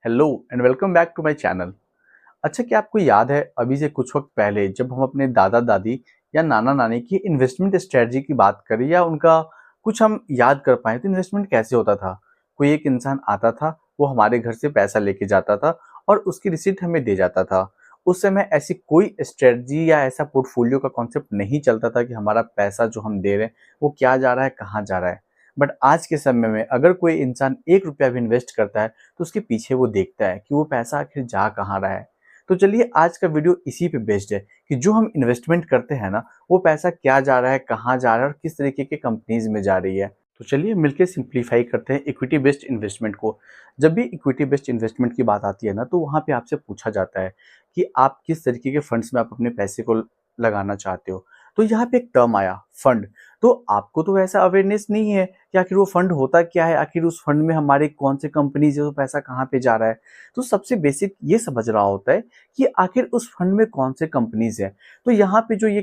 Hello and welcome back to my channel. अच्छा, क्या आपको याद है अभी से कुछ वक्त पहले जब हम अपने दादा दादी या नाना नानी की इन्वेस्टमेंट स्ट्रेटजी की बात करें या उनका कुछ हम याद कर पाए तो इन्वेस्टमेंट कैसे होता था। कोई एक इंसान आता था, वो हमारे घर से पैसा लेके जाता था और उसकी रिसीट हमें दे जाता था। उस समय ऐसी कोई स्ट्रेटजी या ऐसा पोर्टफोलियो का कॉन्सेप्ट नहीं चलता था कि हमारा पैसा जो हम दे रहे हैं वो क्या जा रहा है, कहाँ जा रहा है। बट आज के समय में अगर कोई इंसान 1 रुपया भी इन्वेस्ट करता है तो उसके पीछे वो देखता है कि वो पैसा आखिर जा कहाँ रहा है। तो चलिए आज का वीडियो इसी पे बेस्ड है कि जो हम इन्वेस्टमेंट करते हैं ना, वो पैसा क्या जा रहा है, कहाँ जा रहा है और किस तरीके के कंपनीज में जा रही है। तो चलिए मिलकर सिंप्लीफाई करते हैं इक्विटी बेस्ड इन्वेस्टमेंट को। जब भी इक्विटी बेस्ड इन्वेस्टमेंट की बात आती है ना, तो वहाँ पे आपसे पूछा जाता है कि आप किस तरीके के फंड्स में आप अपने पैसे को लगाना चाहते हो। तो यहाँ पे एक टर्म आया फंड। तो आपको तो वैसा अवेयरनेस नहीं है कि आखिर वो फंड होता क्या है, आखिर उस फंड में हमारे कौन से कंपनीज है, वो पैसा कहाँ पे जा रहा है। तो सबसे बेसिक ये समझ रहा होता है कि आखिर उस फंड में कौन से कंपनीज है। तो यहाँ पे जो ये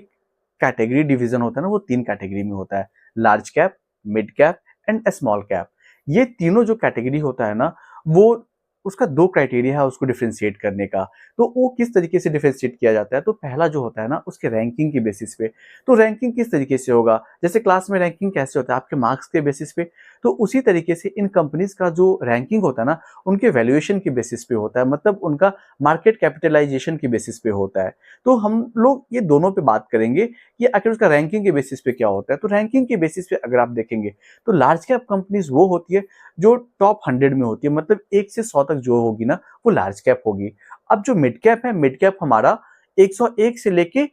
कैटेगरी डिवीजन होता है ना, वो 3 कैटेगरी में होता है: large cap, mid cap and small cap. ये तीनों जो कैटेगरी होता है ना, वो उसका 2 क्राइटेरिया है उसको डिफ्रेंशिएट करने का। तो वो किस तरीके से डिफ्रेंशिएट किया जाता है, तो पहला जो होता है ना, उसके रैंकिंग के बेसिस पे। तो रैंकिंग किस तरीके से होगा, जैसे क्लास में रैंकिंग कैसे होता है आपके मार्क्स के बेसिस पे। तो उसी तरीके से इन कंपनीज का जो रैंकिंग होता है ना, उनके वैल्यूएशन के बेसिस पे होता है, मतलब उनका मार्केट कैपिटलाइजेशन के बेसिस पे होता है। तो हम लोग ये दोनों पे बात करेंगे कि आखिर उसका रैंकिंग के बेसिस पे क्या होता है। तो रैंकिंग के बेसिस पे अगर आप देखेंगे तो लार्ज कैप कंपनीज वो होती है जो टॉप 100 में होती है, मतलब 1 से 100 तक जो होगी ना, वो लार्ज कैप होगी। अब जो मिड कैप है, मिड कैप हमारा 101 से लेके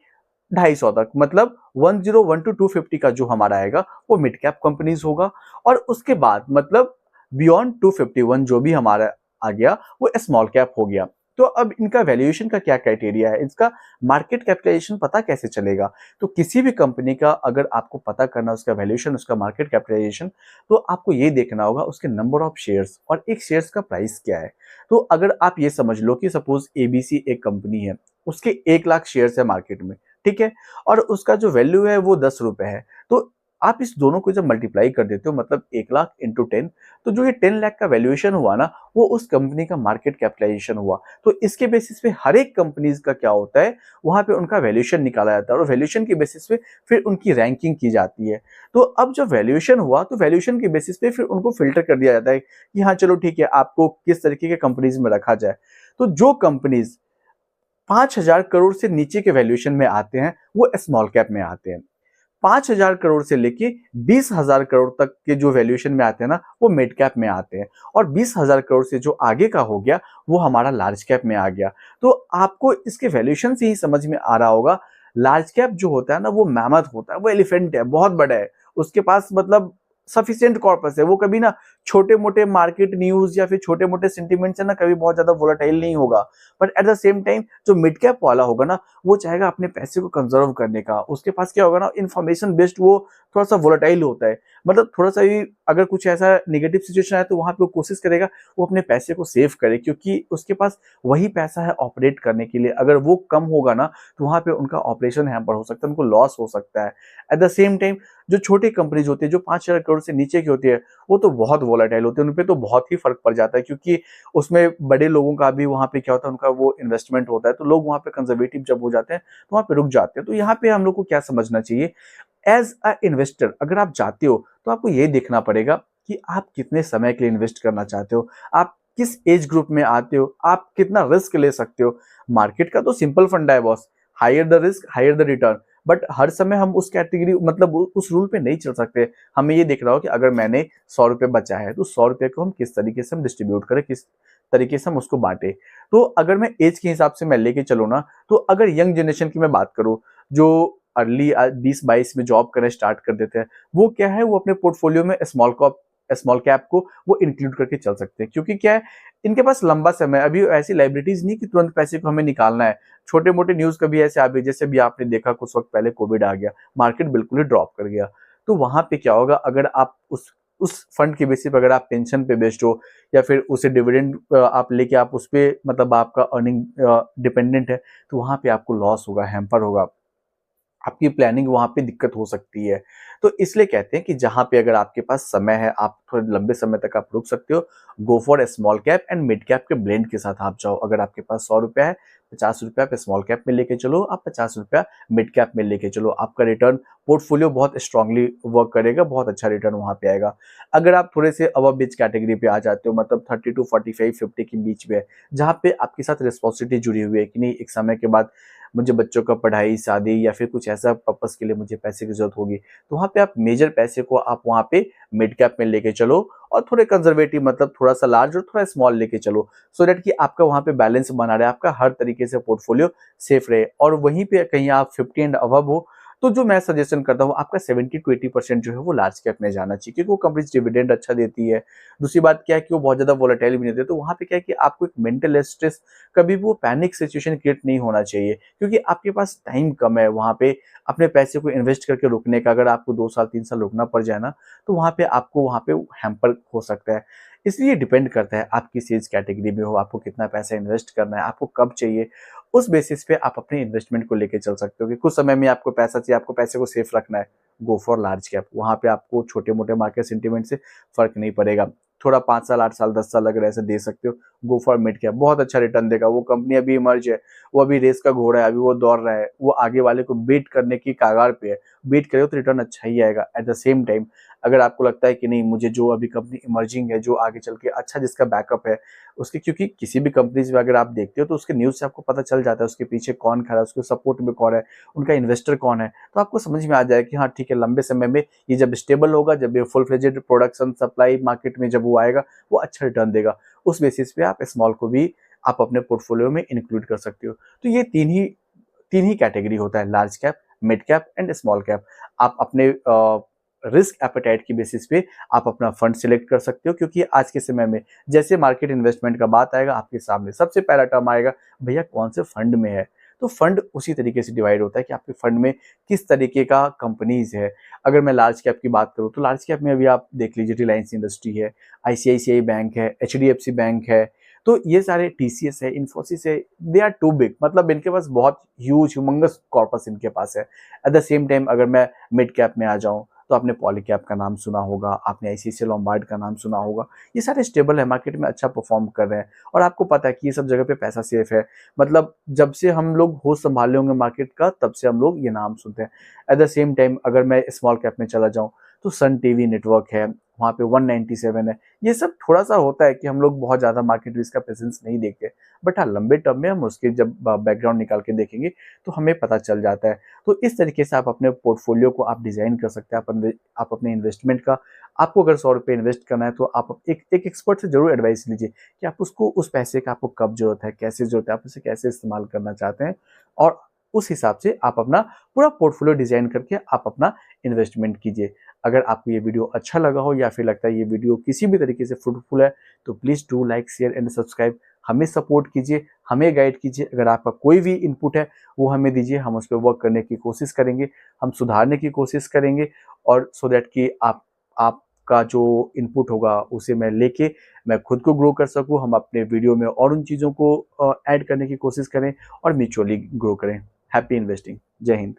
250 तक, मतलब 101 टू 250 का जो हमारा आएगा वो मिड कैप कंपनीज होगा। और उसके बाद मतलब बियॉन्ड 251 जो भी हमारा आ गया वो स्मॉल कैप हो गया। तो अब इनका वैल्यूएशन का क्या क्राइटेरिया है, इसका मार्केट कैपिटलाइजेशन पता कैसे चलेगा। तो किसी भी कंपनी का अगर आपको पता करना उसका वैल्यूएशन, उसका मार्केट कैपिटलाइजेशन, तो आपको ये देखना होगा उसके नंबर ऑफ शेयर्स और एक शेयर्स का प्राइस क्या है। तो अगर आप ये समझ लो कि सपोज एबीसी एक कंपनी है, उसके 1 लाख शेयर्स है मार्केट में, ठीक है, और उसका जो वैल्यू है वो 10 रुपए है। तो आप इस दोनों को जब मल्टीप्लाई कर देते हो, मतलब 1 लाख इंटू 10, तो जो ये 10 लाख का वैल्यूएशन हुआ ना, वो उस कंपनी का मार्केट कैपिटलाइजेशन हुआ। तो इसके बेसिस पे हर एक कंपनीज का क्या होता है, वहां पे उनका वैल्यूएशन निकाला जाता है और वैल्यूएशन के बेसिस पे फिर उनकी रैंकिंग की जाती है। तो अब जब वैल्यूएशन हुआ तो वैल्यूएशन के बेसिस पे फिर उनको फिल्टर कर दिया जाता है कि हाँ चलो ठीक है, आपको किस तरीके के कंपनीज में रखा जाए। तो जो कंपनीज 5,000 करोड़ से नीचे के वैल्यूएशन में आते हैं वो स्मॉल कैप में आते हैं। 5,000 करोड़ से लेके 20,000 करोड़ तक के जो वैल्यूएशन में आते हैं ना, वो मिड कैप में आते हैं। और 20,000 करोड़ से जो आगे का हो गया वो हमारा लार्ज कैप में आ गया। तो आपको इसके वैल्यूएशन से ही समझ में आ रहा होगा, लार्ज कैप जो होता है ना, वो मैमथ होता है, वो एलिफेंट है, बहुत बड़ा है। उसके पास मतलब सफिशिएंट कॉर्पस है, वो कभी ना छोटे मोटे मार्केट न्यूज या फिर छोटे मोटे सेंटिमेंट्स है ना, कभी बहुत ज्यादा वोलेटाइल नहीं होगा। But at the same time जो मिड कैप वाला होगा ना, वो चाहेगा अपने पैसे को कंजर्व करने का। उसके पास क्या होगा ना, इन्फॉर्मेशन बेस्ड वो थोड़ा सा वोलेटाइल होता है, मतलब थोड़ा सा भी अगर कुछ ऐसा नेगेटिव सिचुएशन आए तो वहां पे वो कोशिश करेगा वो अपने पैसे को सेव करे, क्योंकि उसके पास वही पैसा है ऑपरेट करने के लिए। अगर वो कम होगा ना, तो वहां पे उनका ऑपरेशन हैम्पर हो सकता है, उनको लॉस हो सकता है। एट द सेम टाइम जो छोटी कंपनीज होती है, जो 5,000 करोड़ से नीचे की होती है, वो तो बहुत वोलेटाइल होती है, उनपे तो बहुत ही फर्क पड़ जाता है, क्योंकि उसमें बड़े लोगों का भी वहां पे क्या होता है, उनका वो इन्वेस्टमेंट होता है। तो लोग वहां पे कंजर्वेटिव जब हो जाते हैं तो वहां पे रुक जाते हैं। तो यहाँ पे हम लोग को क्या समझना चाहिए, एज अ इन्वेस्टर अगर आप जाते हो तो आपको ये देखना पड़ेगा कि आप कितने समय के लिए इन्वेस्ट करना चाहते हो, आप किस एज ग्रुप में आते हो, आप कितना रिस्क ले सकते हो। मार्केट का तो सिंपल फंडा है boss, higher the risk higher the return. But हर समय हम उस कैटेगरी मतलब उस रूल पे नहीं चल सकते। हमें ये देख रहा हो कि अगर मैंने 100 रुपए बचा है तो 100 रुपए को हम किस तरीके से हम डिस्ट्रीब्यूट करें, किस तरीके से हम उसको बांटे। तो अगर मैं एज के हिसाब से मैं लेके चलूँ ना, तो अगर यंग जनरेशन की मैं बात करूँ, जो अर्ली 20-22 में जॉब करना स्टार्ट कर देते हैं, वो क्या है, वो अपने पोर्टफोलियो में स्मॉल कैप को वो इंक्लूड करके चल सकते हैं। क्योंकि क्या है, इनके पास लंबा समय, अभी ऐसी लाइबिलिटीज नहीं कि तुरंत पैसे को हमें निकालना है। छोटे मोटे न्यूज कभी ऐसे आ गए, जैसे भी आपने देखा कुछ वक्त पहले कोविड आ गया, मार्केट बिल्कुल ही ड्रॉप कर गया। तो वहां पे क्या होगा, अगर आप उस फंड के बेसिस पे अगर आप पेंशन पे बेस्ड हो या फिर उसे डिविडेंड आप लेके आप उस पे मतलब आपका अर्निंग डिपेंडेंट है, तो वहां पे आपको लॉस होगा, हैम्पर होगा। आपकी प्लानिंग वहाँ पे दिक्कत हो सकती है। तो इसलिए कहते हैं कि जहाँ पे अगर आपके पास समय है, आप थोड़े लंबे समय तक आप रुक सकते हो, go for small cap and mid cap के ब्लेंड के साथ आप जाओ। अगर आपके पास ₹100 है, ₹50 आप स्मॉल कैप में लेके चलो, आप ₹50 मिड कैप में लेके चलो। आपका रिटर्न पोर्टफोलियो बहुत स्ट्रांगली वर्क करेगा, बहुत अच्छा रिटर्न वहाँ पे आएगा। अगर आप थोड़े से अबव बीच कैटेगरी पे आ जाते हो, मतलब 30 टू 45, 50 के बीच में है, जहाँ पे आपके साथ रिस्पॉन्सिबिलिटी जुड़ी हुई है कि नहीं, एक समय के बाद मुझे बच्चों का पढ़ाई, शादी या फिर कुछ ऐसा पर्पस के लिए मुझे पैसे की ज़रूरत होगी। तो वहाँ पे आप मेजर पैसे को आप वहाँ पे मिड कैप में लेके चलो और थोड़े कंज़र्वेटिव, मतलब थोड़ा-सा लार्ज और थोड़ा स्मॉल लेके चलो, सो दैट कि आपका वहाँ पे बैलेंस बना रहे, आपका हर तरीके से पोर्टफोलियो सेफ रहे। और वहीं पे कहीं आप 50 एंड अबव हो, तो जो मैं सजेशन करता हूँ, आपका 70 टू 80% जो है वो लार्ज कैप में जाना चाहिए, क्योंकि वो कंपनीज़ डिविडेंड अच्छा देती है। दूसरी बात क्या है कि वो बहुत ज़्यादा वोलेटाइल भी नहीं देते, तो वहाँ पे क्या है कि आपको एक मेंटल स्ट्रेस, कभी भी वो पैनिक सिचुएशन क्रिएट नहीं होना चाहिए, क्योंकि आपके पास टाइम कम है वहाँ पे अपने पैसे को इन्वेस्ट करके रुकने का। अगर आपको 2 साल 3 साल रुकना पड़ जाए ना, तो वहाँ पे आपको वहाँ पे हैम्पर हो सकता है। इसलिए डिपेंड करता है आप किस एज कैटेगरी में हो, आपको कितना पैसा इन्वेस्ट करना है, आपको कब चाहिए। उस बेसिस पे आप अपने इन्वेस्टमेंट को लेके चल सकते हो कि कुछ समय में आपको पैसा चाहिए, आपको पैसे को सेफ रखना है, गो फॉर लार्ज कैप। वहाँ पे आपको छोटे-मोटे मार्केट सेंटीमेंट से फ़र्क नहीं पड़ेगा। थोड़ा 5 साल, 8 साल, 10 साल अगर ऐसे दे सकते हो, गो फॉर मिड कैप, बहुत अच्छा रिटर्न देगा। वो कंपनी अभी इमर्ज है, वो अभी रेस का घोड़ा है, अभी वो दौड़ रहा है, वो आगे वाले को बीट करने की कगार पे है। बीट करे तो रिटर्न अच्छा ही आएगा। एट द सेम टाइम अगर आपको लगता है कि नहीं, मुझे जो अभी कंपनी इमर्जिंग है, जो आगे चल के अच्छा जिसका बैकअप है, उसके, क्योंकि किसी भी कंपनीज़ में अगर आप देखते हो तो उसके न्यूज़ से आपको पता चल जाता है उसके पीछे कौन खड़ा है, उसके सपोर्ट में कौन है, उनका इन्वेस्टर कौन है। तो आपको समझ में आ जाएगा कि हाँ ठीक है, लंबे समय में ये जब स्टेबल होगा, जब ये full fledged production supply market में जब वो आएगा, वो अच्छा रिटर्न देगा। उस बेसिस पे आप स्मॉल को भी आप अपने पोर्टफोलियो में इंक्लूड कर सकते हो। तो ये 3 ही कैटेगरी होता है, large cap, mid cap and small cap. आप अपने रिस्क एपेटाइट की बेसिस पे आप अपना फंड सिलेक्ट कर सकते हो, क्योंकि आज के समय में जैसे मार्केट इन्वेस्टमेंट का बात आएगा, आपके सामने सबसे पहला टर्म आएगा, भैया कौन से फंड में है। तो फंड उसी तरीके से डिवाइड होता है कि आपके फंड में किस तरीके का कंपनीज है। अगर मैं लार्ज कैप की बात करूँ तो लार्ज कैप में अभी आप देख लीजिए, रिलायंस इंडस्ट्री है, आईसीआईसीआई बैंक है, एचडीएफसी बैंक है, तो ये सारे, टीसीएस है, इन्फोसिस है, दे आर टू बिग, मतलब इनके पास बहुत ह्यूज ह्यूमंगस कॉर्पस इनके पास है। एट द सेम टाइम अगर मैं मिड कैप में आ जाऊँ, तो आपने पॉलीकैब का नाम सुना होगा, आपने आईसीआईसीआई लोम्बार्ड का नाम सुना होगा। ये सारे स्टेबल है, मार्केट में अच्छा परफॉर्म कर रहे हैं और आपको पता है कि ये सब जगह पे पैसा सेफ है। मतलब जब से हम लोग होश संभाले होंगे मार्केट का, तब से हम लोग ये नाम सुनते हैं। एट द सेम टाइम अगर मैं स्मॉल कैप में चला जाऊँ, तो सन टीवी नेटवर्क है, वहाँ पे 197 है। ये सब थोड़ा-सा होता है कि हम लोग बहुत ज़्यादा मार्केट रिस्क का प्रेज़ेंस नहीं देखते। बट हाँ, लंबे टर्म में हम उसके जब बैकग्राउंड निकाल के देखेंगे, तो हमें पता चल जाता है। तो इस तरीके से आप अपने पोर्टफोलियो को आप डिज़ाइन कर सकते हैं। आप अपने इन्वेस्टमेंट का, आपको अगर ₹100 इन्वेस्ट करना है, तो आप एक एक्सपर्ट से ज़रूर एडवाइस लीजिए कि आप उसको, उस पैसे का आपको कब ज़रूरत है, कैसे ज़रूरत है, आप उसे कैसे इस्तेमाल करना चाहते हैं, और उस हिसाब से आप अपना पूरा पोर्टफोलियो डिज़ाइन करके आप अपना इन्वेस्टमेंट कीजिए। अगर आपको ये वीडियो अच्छा लगा हो या फिर लगता है ये वीडियो किसी भी तरीके से फ्रूटफुल है, तो please do like, share and subscribe. हमें सपोर्ट कीजिए, हमें गाइड कीजिए। अगर आपका कोई भी इनपुट है, वो हमें दीजिए, हम उस पे वर्क करने की कोशिश करेंगे, हम सुधारने की कोशिश करेंगे, और सो दैट कि आपका जो इनपुट होगा उसे मैं लेके मैं खुद को ग्रो कर सकूँ, हम अपने वीडियो में और उन चीज़ों को ऐड करने की कोशिश करें और म्यूचुअली ग्रो करें। Happy investing. जय हिंद।